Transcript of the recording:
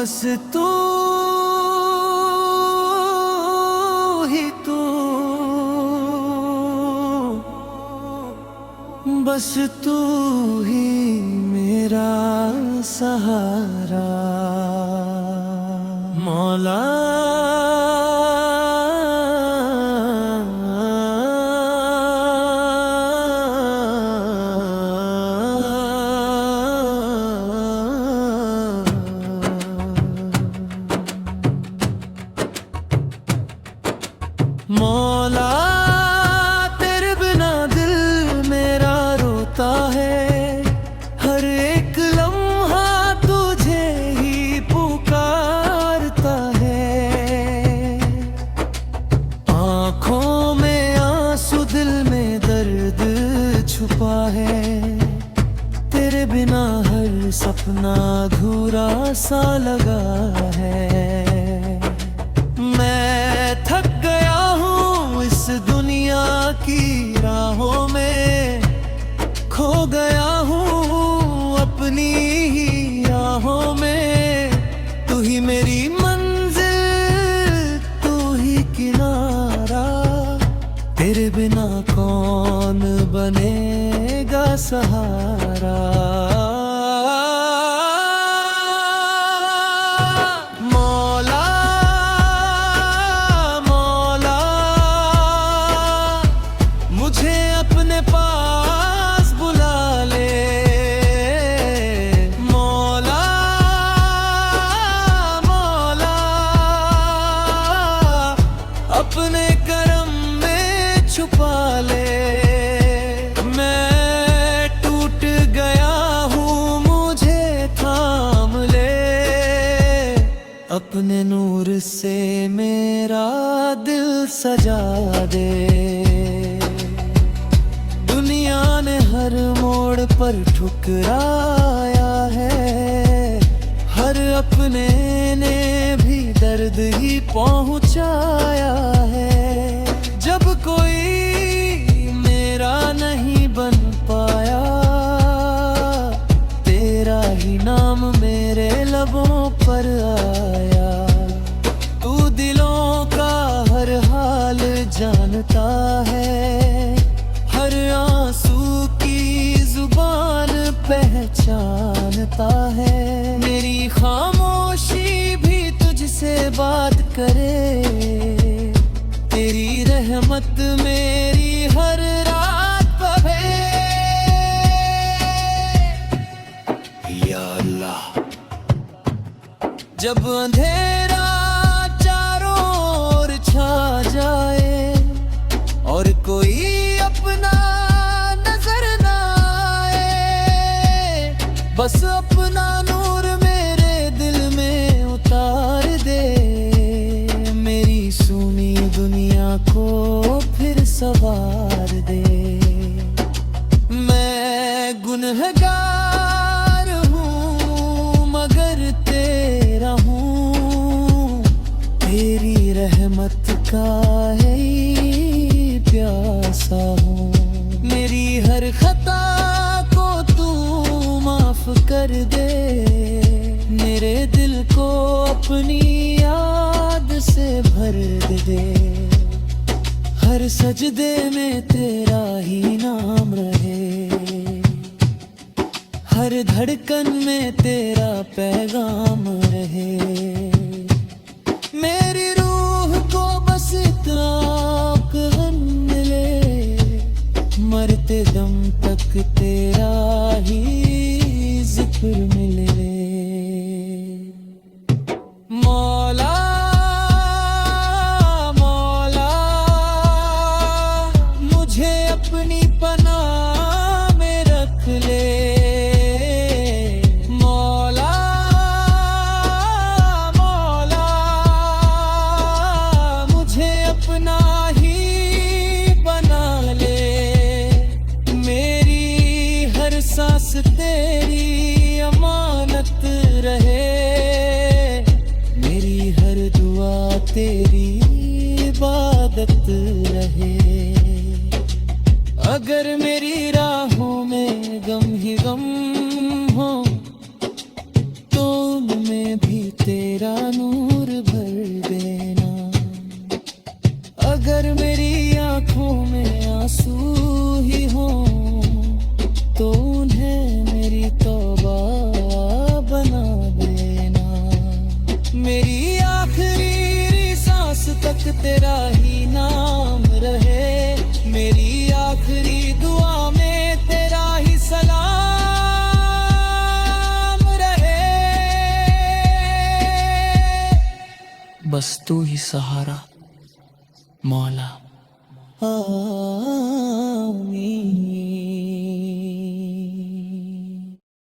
बस तू ही तू, बस तू ही मेरा सहारा मौला। मौला तेरे बिना दिल मेरा रोता है, हर एक लम्हा तुझे ही पुकारता है। आँखों में आंसू दिल में दर्द छुपा है, तेरे बिना हर सपना अधूरा सा लगा है। मैं थक गया हूँ इस दुनिया की राहों में, खो गया हूँ अपनी ही राहों में। तू ही मेरी मंजिल, तू ही किनारा, तेरे बिना कौन बनेगा सहारा। अपने पास बुला ले मौला, मौला अपने करम में छुपा ले। मैं टूट गया हूँ मुझे थाम ले, अपने नूर से मेरा दिल सजा दे। दुनिया ने हर मोड़ पर ठुकराया है, हर अपने ने भी दर्द ही पहुंचाया है। जब कोई मेरा नहीं बन पाया, तेरा ही नाम मेरे लबों पर आया। तू दिलों का हर हाल जानता है, हर आंसू की जुबान पहचानता है। मेरी खामोशी भी तुझसे बात करे, तेरी रहमत मेरी हर रात पवे। या अल्लाह, जब अंधेरा चारों ओर छा जाए और कोई अपना नजर ना आए, बस अपना नूर मेरे दिल में उतार दे। मेरी सुनी दुनिया को फिर सवार दे। मैं गुनहगार हूँ मगर तेरा हूँ, तेरी रहमत का है प्यासा हूँ। मेरी हर खता को तू माफ कर दे, मेरे दिल को अपनी याद से भर दे। हर सजदे में तेरा ही नाम रहे, हर धड़कन में तेरा पैगाम रहे। मेरी रूह को बस इतना मरते दम तक तेरा ही जिक्र मिले मौला, मौला मुझे अपनी पनाह में रख ले। मौला, मौला मुझे अपना ही बना ले। सांस तेरी अमानत रहे, मेरी हर दुआ तेरी इबादत रहे। अगर मेरी राहों में गम ही गम हो, तो उनमें भी तेरा बस तू ही सहारा मौला आमीन।